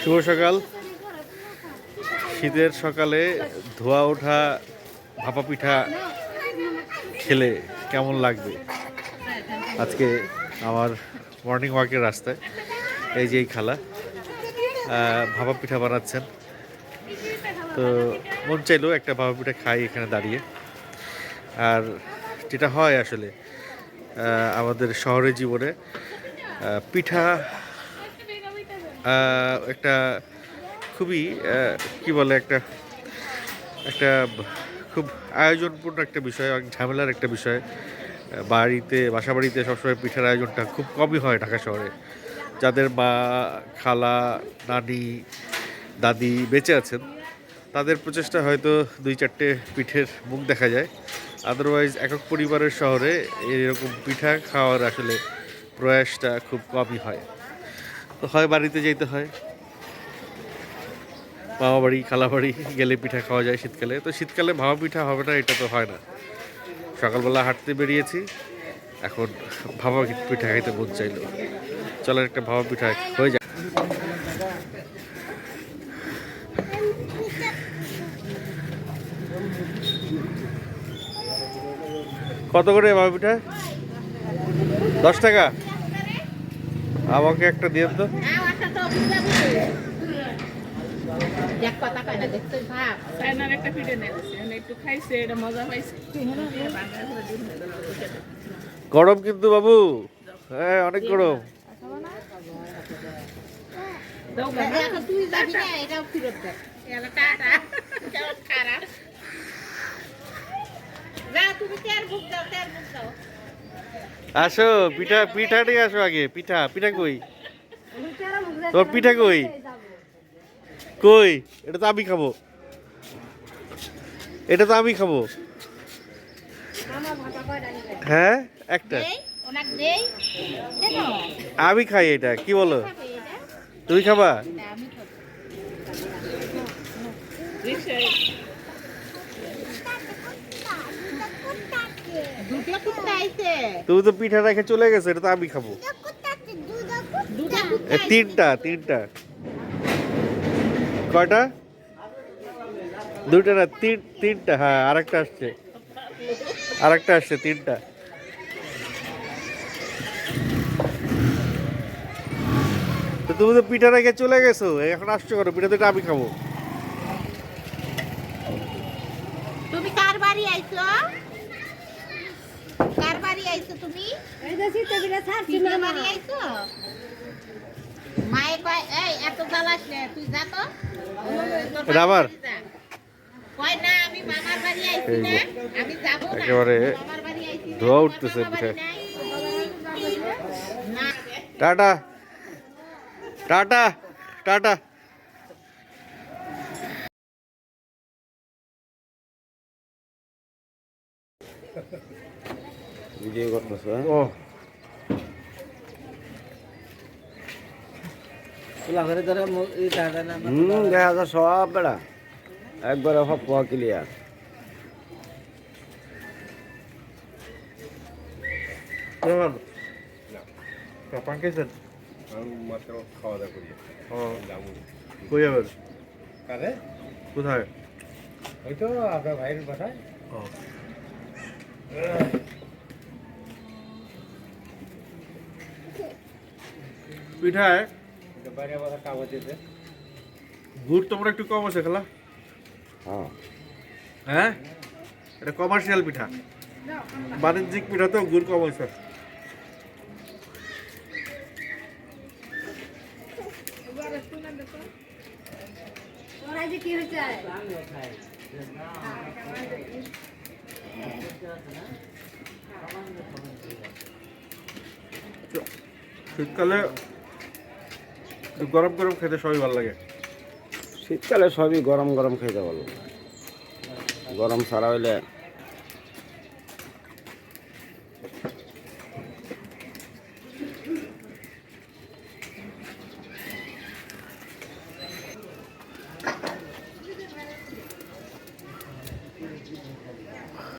শুভ সকাল। শীতের সকালে ধোয়া ওঠা ভাপা পিঠা খেলে কেমন লাগবে? আজকে আমার মর্নিং ওয়াকের রাস্তায় এই যে এই খালা ভাপা পিঠা বানাচ্ছেন। তো মন চাইলেও একটা ভাপা পিঠা খাই এখানে দাঁড়িয়ে। আর যেটা হয় আসলে আমাদের শহরের জীবনে পিঠা একটা খুবই কি বলে একটা একটা খুব আয়োজনপূর্ণ একটা বিষয়, অনেক ঝামেলার একটা বিষয়। বাসা বাড়িতে সবসময় পিঠার আয়োজনটা খুব কমই হয় ঢাকা শহরে। যাদের মা, খালা, নানি, দাদি বেঁচে আছেন তাদের প্রচেষ্টা হয়তো 2-4টে পিঠের মুখ দেখা যায়। আদারওয়াইজ একক পরিবারের শহরে এরকম পিঠা খাওয়ার আসলে প্রয়াসটা খুব কমই হয়। তো হয় বাড়িতে যেতে হয়, মামা বাড়ি, খালা বাড়ি গেলে পিঠা খাওয়া যায় শীতকালে। তো শীতকালে ভাপা পিঠা হবে না এটা তো হয় না। সকালবেলা হাঁটতে বেরিয়েছি, এখন ভাপা পিঠা খাইতে মন চাইলো। চলেন একটা ভাপা পিঠা হয়ে যায়। কত করে ভাপা পিঠা? 10 টাকা। আমাকে একটা দিয়ে তো। গরম কিন্তু বাবু, হ্যাঁ অনেক গরম। আসো পিঠা নিয়ে আসো আগে। পিঠা কই? তোর পিঠা কই? কই? এটা তো আমি খাবো, হ্যাঁ একটা আমি খাই। এটা কি বলো? তুমি খাবা? তুমি তো পিঠা রেখে চলে গেছে, এটা তো আমি খাবো। তিনটা কয়টা? দুইটা না, তিনটা। হ্যাঁ আরেকটা আসছে 3টা। তো তুমি তো পিঠা রেখে চলে গেছো, এখন আসছো কেন? পিঠা তো আমি খাবো। তুমি কার বাড়ি আইছো? তুমি? এই যে সিতে ছাড়ছি না বাড়ি আইছো? মায়ে কয় এই এত জ্বালাস না, তুই যা তো। রাবার কয় না আমি মামার বাড়ি আইছি না, আমি যাব না। একেবারে মামার বাড়ি আইছি না, ধোয়া উঠতেছে পিঠা। না টাটা টাটা টাটা। ভিডিও করতেছ? ও দেখা যায় সব বেড়া একবারে সব পোয়া ক্লিয়ার। পান খাইছেন? মাত্র খাওয়া দাওয়া করি। কই যাবেন? কারে? কোথায়? ওই তো আপনার ভাইয়ের বাসায়। পিঠায় বাইরে বাসা কাগজ দিতে। গুড় তোমরা একটু কম আছে খেলা। হ্যাঁ এটা কমার্শিয়াল পিঠা, বাণিজ্যিক পিঠা তো গুড় কম আছে। শীতকালে গরম গরম খেতে সবই ভালো লাগে। শীতকালে সবই গরম গরম খেতে ভালো, গরম ছাড়া হইলে